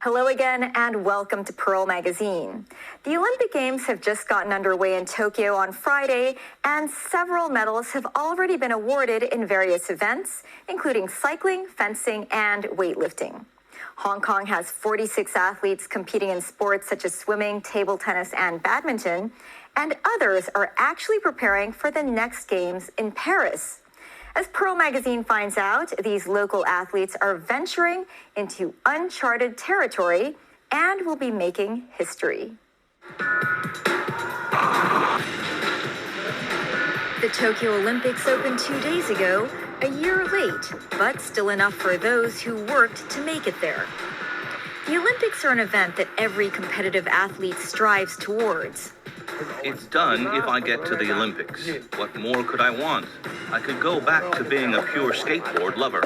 Hello again and welcome to Pearl Magazine. The Olympic Games have just gotten underway in Tokyo on Friday, and several medals have already been awarded in various events, including cycling, fencing, and weightlifting. Hong Kong has 46 athletes competing in sports such as swimming, table tennis, and badminton, and others are actually preparing for the next Games in Paris. As Pearl Magazine finds out, these local athletes are venturing into uncharted territory and will be making history. The Tokyo Olympics opened 2 days ago, a year late, but still enough for those who worked to make it there. The Olympics are an event that every competitive athlete strives towards. It's done if I get to the Olympics. What more could I want? I could go back to being a pure skateboard lover.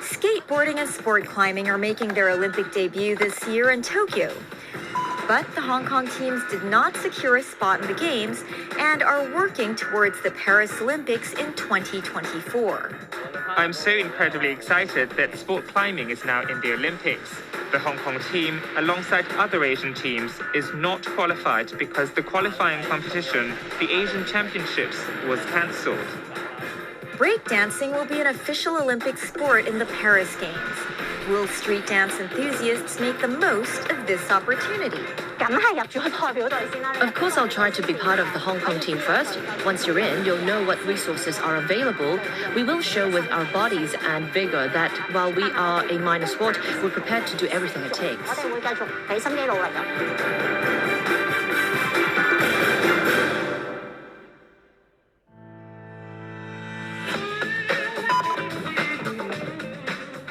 Skateboarding and sport climbing are making their Olympic debut this year in Tokyo. But the Hong Kong teams did not secure a spot in the Games and are working towards the Paris Olympics in 2024. I'm so incredibly excited that sport climbing is now in the Olympics. The Hong Kong team, alongside other Asian teams, is not qualified because the qualifying competition, the Asian Championships, was cancelled. Breakdancing will be an official Olympic sport in the Paris Games. Will street dance enthusiasts make the most of this opportunity? Of course, I'll try to be part of the Hong Kong team first. Once you're in, you'll know what resources are available. We will show with our bodies and vigor that while we are a minor sport, we're prepared to do everything it takes.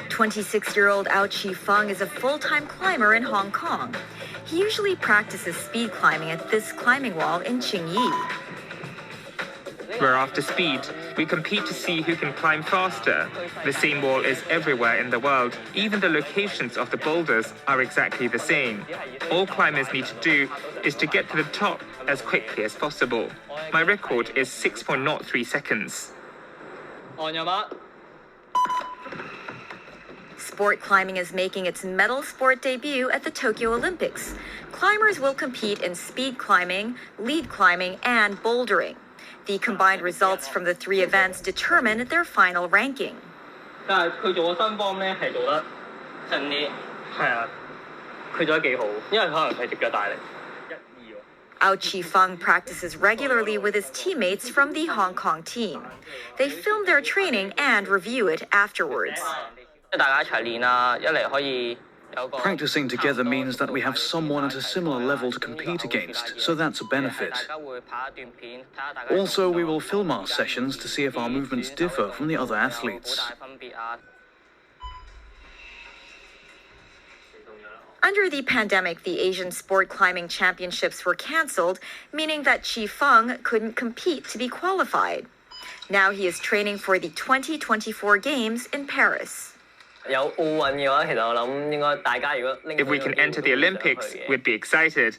"26-year-old Ao Chi-feng is a full-time climber in Hong Kong. He usually practices speed climbing at this climbing wall in Qingyi. We're after speed. We compete to see who can climb faster. The same wall is everywhere in the world. Even the locations of the boulders are exactly the same. All climbers need to do is to get to the top as quickly as possible. My record is 6.03 seconds. On your mark. Sport climbing is making its medal sport debut at the Tokyo Olympics. Climbers will compete in speed climbing, lead climbing, and bouldering. The combined results from the three events determine their final ranking. Ao Chi-feng practices regularly with his teammates from the Hong Kong team. They film their training and review it afterwards. Practicing together means that we have someone at a similar level to compete against, so that's a benefit. Also, we will film our sessions to see if our movements differ from the other athletes. Under the pandemic, the Asian Sport Climbing Championships were cancelled, meaning that Chi-feng couldn't compete to be qualified. Now he is training for the 2024 Games in Paris. If we can enter the Olympics, we'd be excited.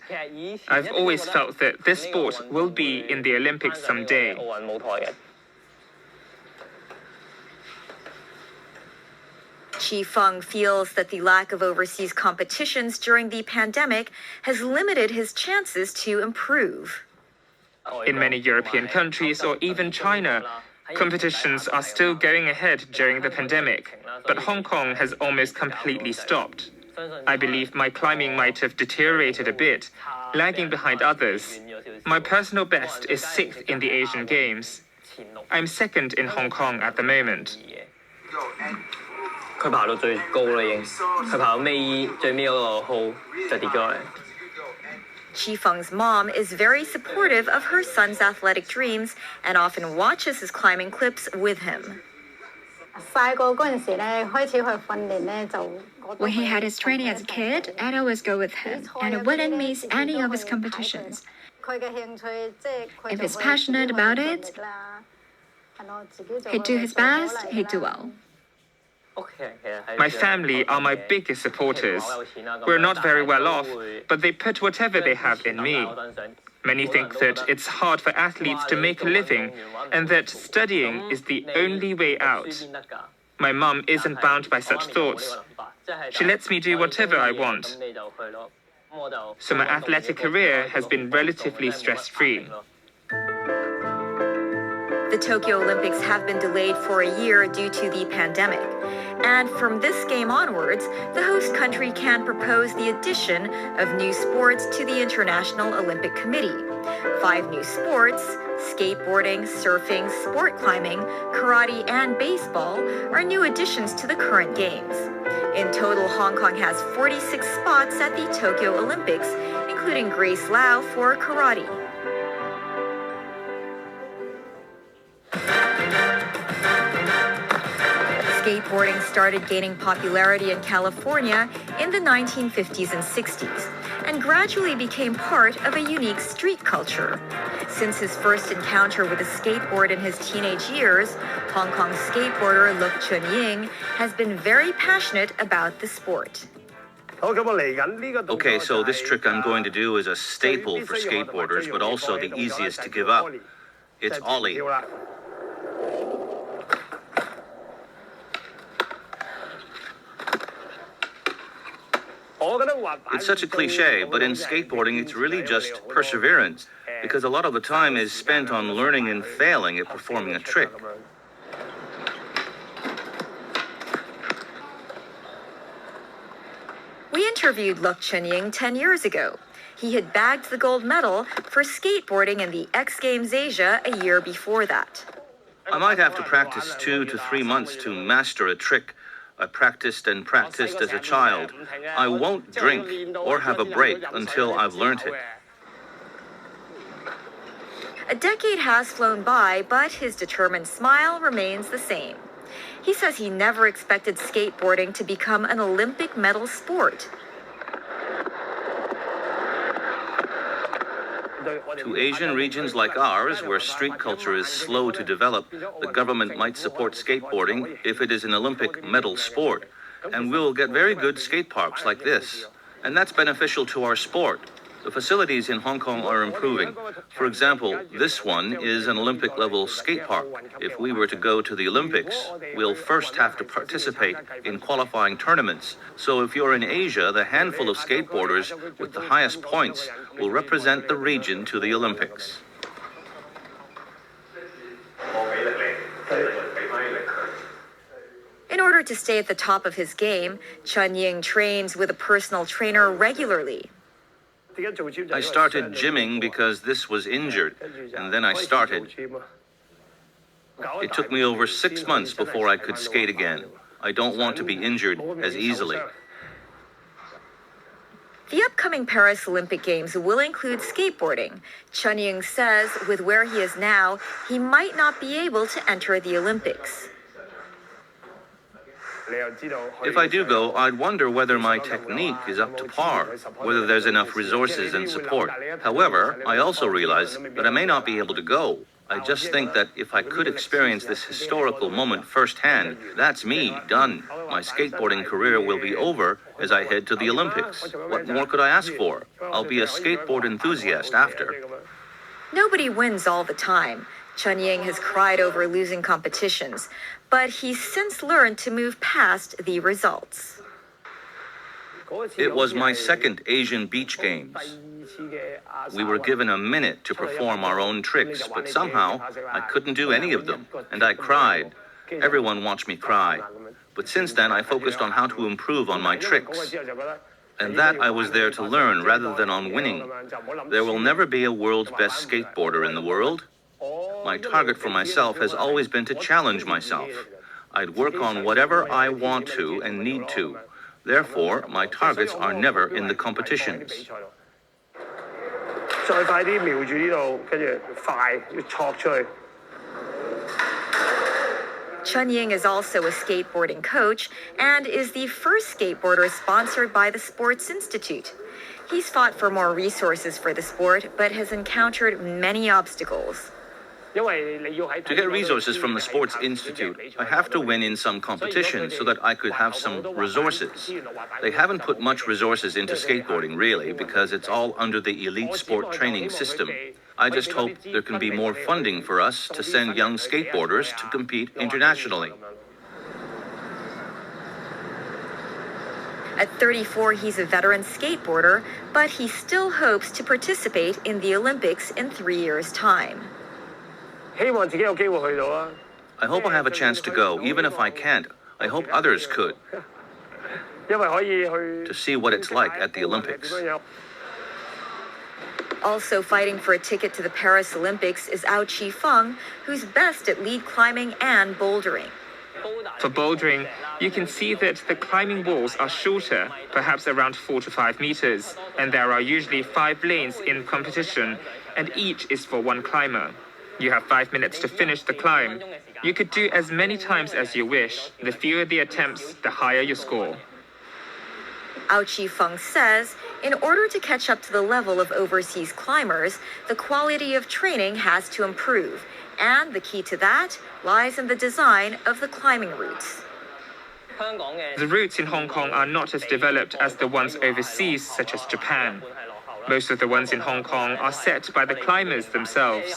I've always felt that this sport will be in the Olympics someday. Chi-feng feels that the lack of overseas competitions during the pandemic has limited his chances to improve. In many European countries or even China, competitions are still going ahead during the pandemic, but Hong Kong has almost completely stopped. I believe my climbing might have deteriorated a bit, lagging behind others. My personal best is 6th in the Asian Games. I'm 2nd in Hong Kong at the moment. Chi-feng's mom is very supportive of her son's athletic dreams and often watches his climbing clips with him. When he had his training as a kid, I'd always go with him, and I wouldn't miss any of his competitions. If he's passionate about it, he'd do his best, he'd do well. My family are my biggest supporters. We're not very well off, but they put whatever they have in me. Many think that it's hard for athletes to make a living and that studying is the only way out. My mum isn't bound by such thoughts. She lets me do whatever I want. So my athletic career has been relatively stress-free. The Tokyo Olympics have been delayed for a year due to the pandemic. And from this game onwards, the host country can propose the addition of new sports to the International Olympic Committee. 5 new sports, skateboarding, surfing, sport climbing, karate, and baseball, are new additions to the current games. In total, Hong Kong has 46 spots at the Tokyo Olympics, including Grace Lau for karate. Skateboarding started gaining popularity in California in the 1950s and 60s, and gradually became part of a unique street culture. Since his first encounter with a skateboard in his teenage years, Hong Kong skateboarder Luk Chun-ying has been very passionate about the sport. Okay, so this trick I'm going to do is a staple for skateboarders, but also the easiest to give up. It's ollie. It's such a cliche, but in skateboarding, it's really just perseverance, because a lot of the time is spent on learning and failing at performing a trick. We interviewed Luk Chun-ying 10 years ago. He had bagged the gold medal for skateboarding in the X Games Asia a year before that. I might have to practice 2 to 3 months to master a trick. I practiced and practiced as a child. I won't drink or have a break until I've learned it. A decade has flown by, but his determined smile remains the same. He says he never expected skateboarding to become an Olympic medal sport. To Asian regions like ours, where street culture is slow to develop, the government might support skateboarding if it is an Olympic medal sport. And we'll get very good skate parks like this. And that's beneficial to our sport. The facilities in Hong Kong are improving. For example, this one is an Olympic-level skate park. If we were to go to the Olympics, we'll first have to participate in qualifying tournaments. So if you're in Asia, the handful of skateboarders with the highest points will represent the region to the Olympics. In order to stay at the top of his game, Chun-ying trains with a personal trainer regularly. I started gymming because this was injured, and then I started. It took me over 6 months before I could skate again. I don't want to be injured as easily. The upcoming Paris Olympic Games will include skateboarding. Chun-ying says with where he is now, he might not be able to enter the Olympics. If I do go, I'd wonder whether my technique is up to par, whether there's enough resources and support. However, I also realize that I may not be able to go. I just think that if I could experience this historical moment firsthand, that's me, done. My skateboarding career will be over as I head to the Olympics. What more could I ask for? I'll be a skateboard enthusiast after. Nobody wins all the time. Chun-ying has cried over losing competitions, but he's since learned to move past the results. It was my second Asian Beach Games. We were given a minute to perform our own tricks, but somehow I couldn't do any of them, and I cried. Everyone watched me cry. But since then, I focused on how to improve on my tricks. And that I was there to learn rather than on winning. There will never be a world's best skateboarder in the world. My target for myself has always been to challenge myself. I'd work on whatever I want to and need to. Therefore, my targets are never in the competitions. Chun-ying is also a skateboarding coach and is the first skateboarder sponsored by the Sports Institute. He's fought for more resources for the sport, but has encountered many obstacles. To get resources from the Sports Institute, I have to win in some competitions so that I could have some resources. They haven't put much resources into skateboarding, really, because it's all under the elite sport training system. I just hope there can be more funding for us to send young skateboarders to compete internationally. At 34, he's a veteran skateboarder, but he still hopes to participate in the Olympics in 3 years' time. I hope I have a chance to go, even if I can't. I hope others could, to see what it's like at the Olympics. Also fighting for a ticket to the Paris Olympics is Ao Chi Feng, who's best at lead climbing and bouldering. For bouldering, you can see that the climbing walls are shorter, perhaps around 4 to 5 meters, and there are usually 5 lanes in competition, and each is for one climber. You have 5 minutes to finish the climb. You could do as many times as you wish. The fewer the attempts, the higher your score. Ao Chi Feng says, in order to catch up to the level of overseas climbers, the quality of training has to improve, and the key to that lies in the design of the climbing routes. The routes in Hong Kong are not as developed as the ones overseas, such as Japan. Most of the ones in Hong Kong are set by the climbers themselves.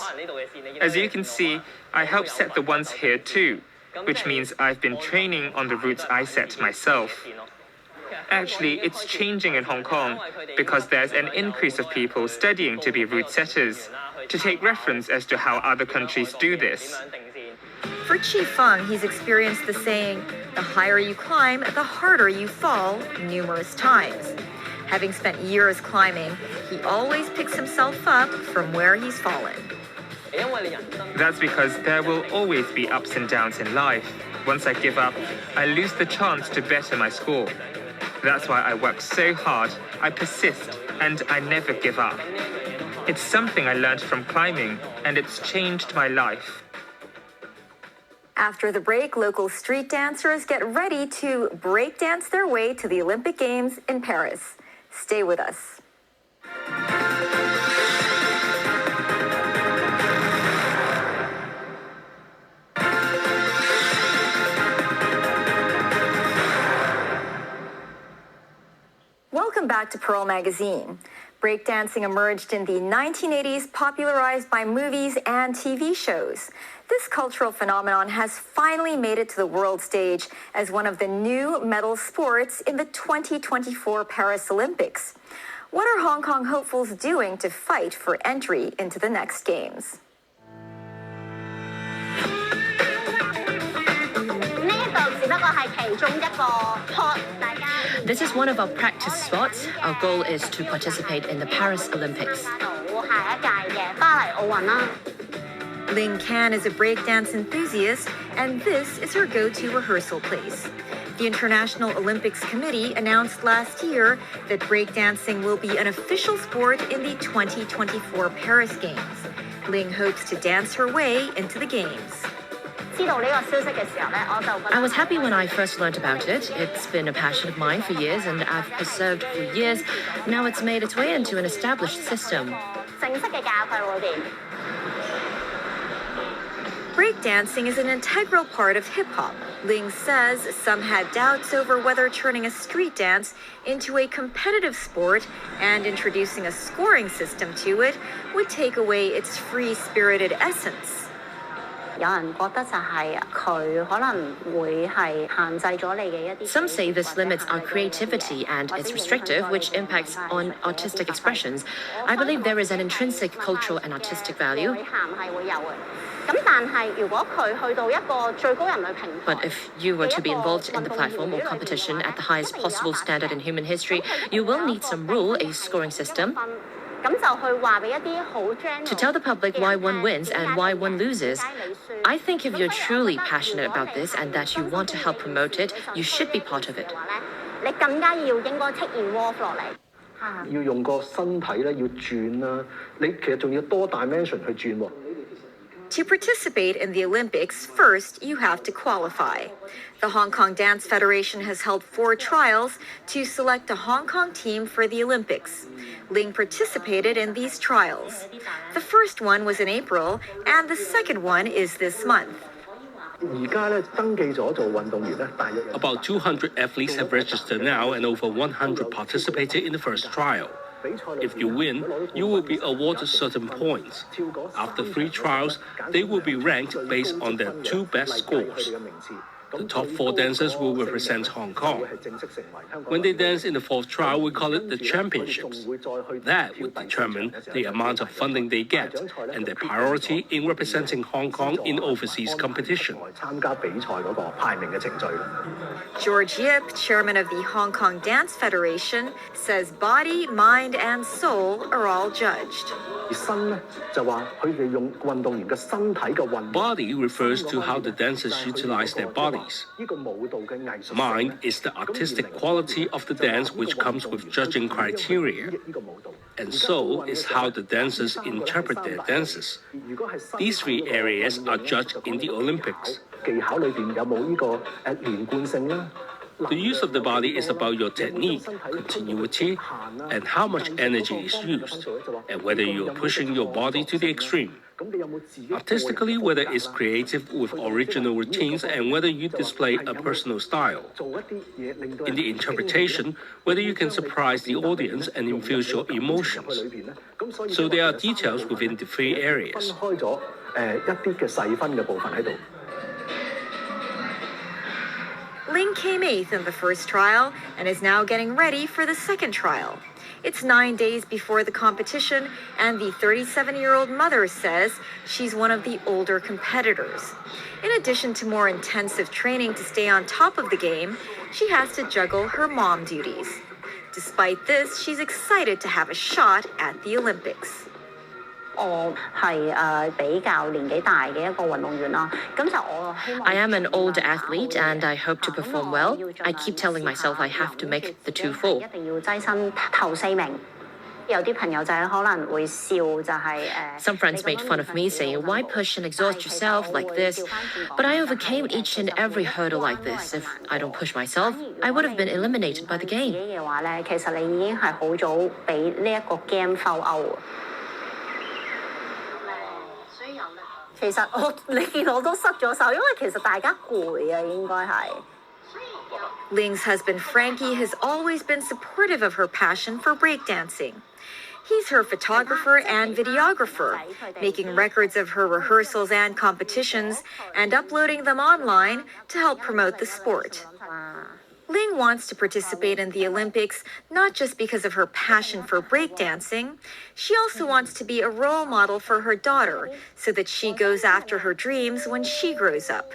As you can see, I help set the ones here too, which means I've been training on the routes I set myself. Actually, it's changing in Hong Kong because there's an increase of people studying to be route setters, to take reference as to how other countries do this. For Chi Feng, he's experienced the saying, the higher you climb, the harder you fall, numerous times. Having spent years climbing, he always picks himself up from where he's fallen. That's because there will always be ups and downs in life. Once I give up, I lose the chance to better my score. That's why I work so hard, I persist, and I never give up. It's something I learned from climbing, and it's changed my life. After the break, local street dancers get ready to breakdance their way to the Olympic Games in Paris. Stay with us. Welcome back to Pearl Magazine. Breakdancing emerged in the 1980s, popularized by movies and TV shows. This cultural phenomenon has finally made it to the world stage as one of the new medal sports in the 2024 Paris Olympics. What are Hong Kong hopefuls doing to fight for entry into the next games? This is one of our practice spots. Our goal is to participate in the Paris Olympics. Ling Can is a breakdance enthusiast, and this is her go-to rehearsal place. The International Olympics Committee announced last year that breakdancing will be an official sport in the 2024 Paris Games. Ling hopes to dance her way into the Games. I was happy when I first learned about it. It's been a passion of mine for years, and I've preserved for years. Now it's made its way into an established system. Breakdancing is an integral part of hip-hop. Ling says some had doubts over whether turning a street dance into a competitive sport and introducing a scoring system to it would take away its free-spirited essence. Some say this limits our creativity and it's restrictive, which impacts on artistic expressions. I believe there is an intrinsic cultural and artistic value. But if you were to be involved in the platform or competition at the highest possible standard in human history, you will need some rule, a scoring system, to tell the public why one wins and why one loses. I think if you're truly passionate about this and that you want to help promote it, you should be part of it. To participate in the Olympics, first you have to qualify. The Hong Kong Dance Federation has held 4 trials to select a Hong Kong team for the Olympics. Ling participated in these trials. The first one was in April, and the second one is this month. About 200 athletes have registered now, and over 100 participated in the first trial. If you win, you will be awarded certain points. After 3 trials, they will be ranked based on their 2 best scores. The top 4 dancers will represent Hong Kong. When they dance in the 4th trial, we call it the championships. That would determine the amount of funding they get and their priority in representing Hong Kong in overseas competition. George Yip, chairman of the Hong Kong Dance Federation, says body, mind, and soul are all judged. Body refers to how the dancers utilize their bodies. Mind is the artistic quality of the dance which comes with judging criteria. And soul is how the dancers interpret their dances. These 3 areas are judged in the Olympics. The use of the body is about your technique, continuity, and how much energy is used, and whether you're pushing your body to the extreme. Artistically, whether it's creative with original routines and whether you display a personal style. In the interpretation, whether you can surprise the audience and infuse your emotions. So there are details within the 3 areas. Ling came 8th in the first trial and is now getting ready for the second trial. It's 9 days before the competition, and the 37-year-old mother says she's one of the older competitors. In addition to more intensive training to stay on top of the game, she has to juggle her mom duties. Despite this, she's excited to have a shot at the Olympics. I am an old athlete and I hope to perform well. I keep telling myself I have to make the 2-4. Some friends made fun of me, saying, "Why push and exhaust yourself like this?" But I overcame each and every hurdle like this. If I don't push myself, I would have been eliminated by the game. Ling's husband Frankie has always been supportive of her passion for breakdancing. He's her photographer and videographer, making records of her rehearsals and competitions and uploading them online to help promote the sport. Ling wants to participate in the Olympics not just because of her passion for breakdancing. She also wants to be a role model for her daughter so that she goes after her dreams when she grows up.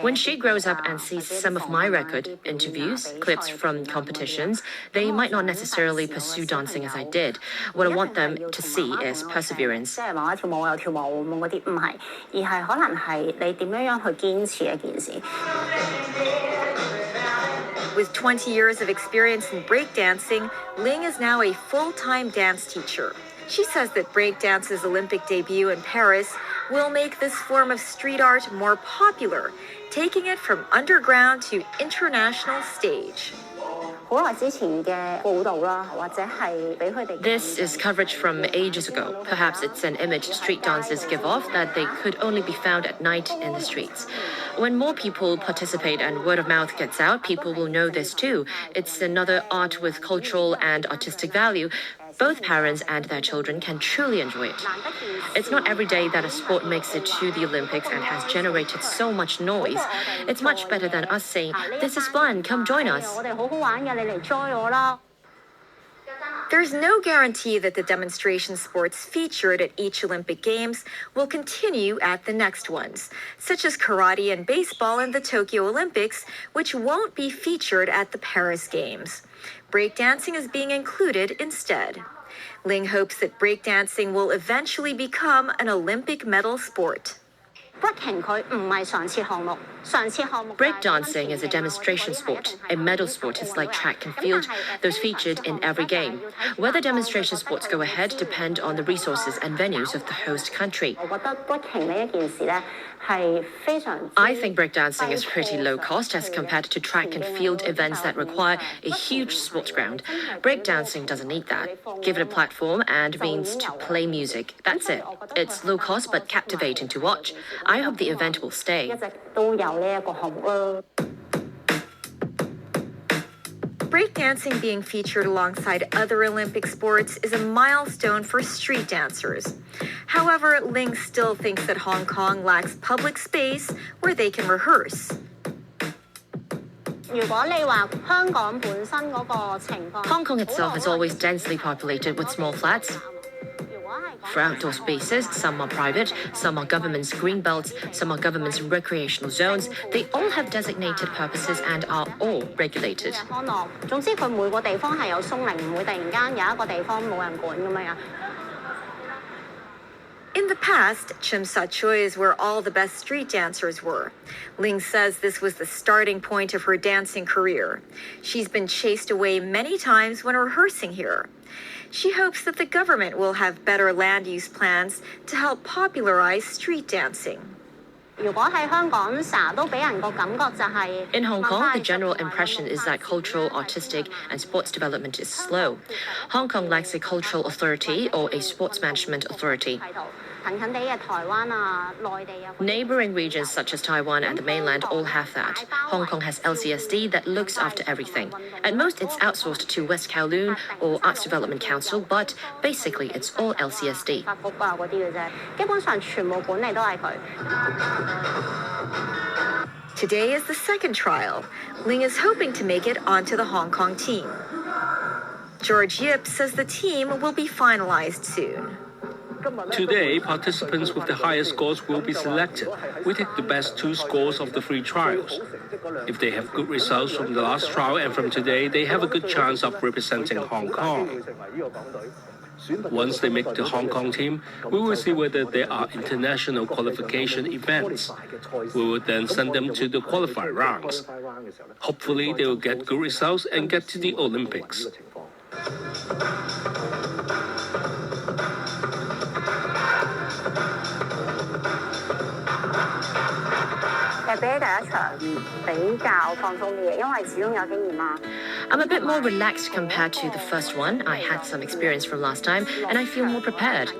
When she grows up and sees some of my record interviews, clips from competitions, they might not necessarily pursue dancing as I did. What I want them to see is perseverance. With 20 years of experience in breakdancing, Ling is now a full-time dance teacher. She says that breakdance's Olympic debut in Paris will make this form of street art more popular, taking it from underground to international stage. This is coverage from ages ago. Perhaps it's an image street dancers give off that they could only be found at night in the streets. When more people participate and word of mouth gets out, people will know this too. It's another art with cultural and artistic value. Both parents and their children can truly enjoy it. It's not every day that a sport makes it to the Olympics and has generated so much noise. It's much better than us saying, "This is fun, come join us." There's no guarantee that the demonstration sports featured at each Olympic Games will continue at the next ones, such as karate and baseball in the Tokyo Olympics, which won't be featured at the Paris Games. Breakdancing is being included instead. Ling hopes that breakdancing will eventually become an Olympic medal sport. Breakdancing is a demonstration sport. A medal sport is like track and field, those featured in every game. Whether demonstration sports go ahead depend on the resources and venues of the host country. I think breakdancing is pretty low cost as compared to track and field events that require a huge sports ground. Breakdancing doesn't need that. Give it a platform and means to play music. That's it. It's low cost but captivating to watch. I hope the event will stay. breakdancing being featured alongside other Olympic sports is a milestone for street dancers. However, Ling still thinks that Hong Kong lacks public space where they can rehearse. Hong Kong itself is always densely populated with small flats. For outdoor spaces, some are private, some are government's green belts, some are government's recreational zones. They all have designated purposes and are all regulated. In the past, Tsim Sha Tsui is where all the best street dancers were. Ling says this was the starting point of her dancing career. She's been chased away many times when rehearsing here. She hopes that the government will have better land use plans to help popularize street dancing. In Hong Kong, the general impression is that cultural, artistic, and sports development is slow. Hong Kong lacks a cultural authority or a sports management authority. Neighboring regions such as Taiwan and the mainland all have that. Hong Kong has LCSD that looks after everything. At most, it's outsourced to West Kowloon or Arts Development Council, but basically it's all LCSD. Today is the second trial. Ling is hoping to make it onto the Hong Kong team. George Yip says the team will be finalized soon. Today, participants with the highest scores will be selected. We take the best 2 scores of the 3 trials. If they have good results from the last trial and from today, they have a good chance of representing Hong Kong. Once they make the Hong Kong team, we will see whether there are international qualification events. We will then send them to the qualifying rounds. Hopefully, they will get good results and get to the Olympics. I'm a bit more relaxed compared to the first one. I had some experience from last time, and I feel more prepared.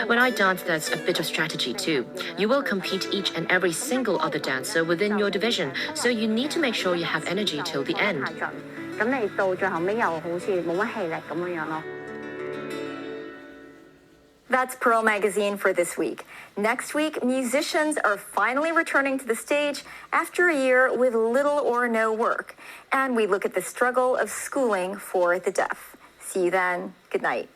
When I dance, there's a bit of strategy too. You will compete each and every single other dancer within your division, so you need to make sure you have energy till the end. That's Pearl Magazine for this week. Next week, musicians are finally returning to the stage after a year with little or no work. And we look at the struggle of schooling for the deaf. See you then. Good night.